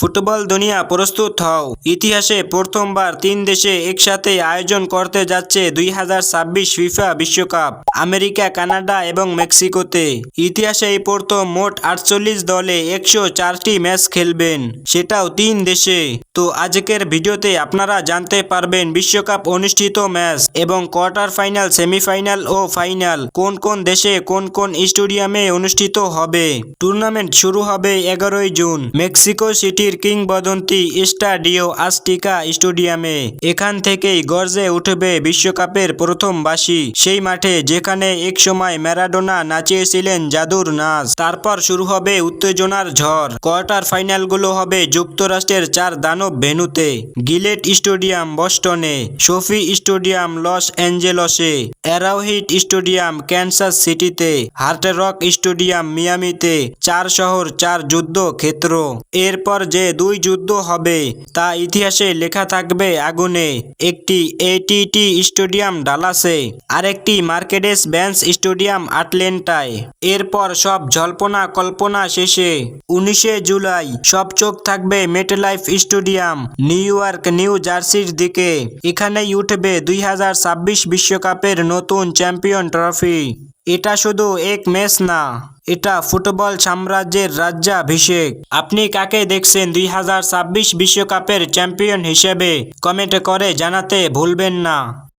Football দুনিয়া প্রস্তুত হও। ইতিহাসে প্রথমবার ৩ দেশে একসাথে আয়োজন করতে যাচ্ছে ২০২৬ ফিফা বিশ্বকাপ। আমেরিকা, কানাডা এবং মেক্সিকোতে। ইতিহাসে এই প্রথম মোট ৪৮ দলে ১০৪টি ম্যাচ খেলবেন, সেটাও ৩ দেশে। তো আজকের ভিডিওতে আপনারা জানতে পারবেন বিশ্বকাপ অনুষ্ঠিত ম্যাচ এবং কোয়ার্টার ফাইনাল, সেমিফাইনাল ও ফাইনাল কোন কোন দেশে কোন কোন স্টেডিয়ামে অনুষ্ঠিত হবে। টুর্নামেন্ট শুরু হবে ১১ই জুন মেক্সিকো সিটির কিংবদন্তি স্টাডিও আজটেকা স্টেডিয়ামে। এখান থেকেই গর্জে উঠবে বিশ্বকাপের প্রথম বাঁশি, সেই মাঠে যেখানে একসময় ম্যারাডোনা নাচিয়েছিলেন জাদুর নাচ। তারপর শুরু হবে উত্তেজনার ঝড়। কোয়ার্টার ফাইনালগুলো হবে যুক্তরাষ্ট্রের ৪ দানব ভেন্যুতে: গিলেট স্টেডিয়াম বস্টনে, সোফি স্টেডিয়াম লস অ্যাঞ্জেলসে, অ্যারোহেড স্টেডিয়াম ক্যানসাস সিটিতে, হার্ড রক স্টেডিয়াম মিয়ামিতে। ৪ শহর, ৪ যুদ্ধ ক্ষেত্র। এরপর যে ২ যুদ্ধ হবে তা ইতিহাসে লেখা থাকবে আগুনে। একটি এটিটি স্টেডিয়াম ডালাসে, আরেকটি মার্কেডেস বেঞ্চ স্টেডিয়াম আটলান্টায়। এরপর সব জল্পনা কল্পনা শেষে ১৯শে জুলাই সব চোখ থাকবে MetLife stadium, new York, new জার্সির দিকে। এখানেই উঠবে ২০২৬ বিশ্বকাপের নতুন চ্যাম্পিয়ন ট্রফি। এটা শুধু এক ম্যাচ না, এটা ফুটবল সাম্রাজ্যের রাজ্যাভিষেক। আপনি কাকে দেখছেন ২০২৬ বিশ্বকাপের চ্যাম্পিয়ন হিসেবে? কমেন্ট করে জানাতে ভুলবেন না।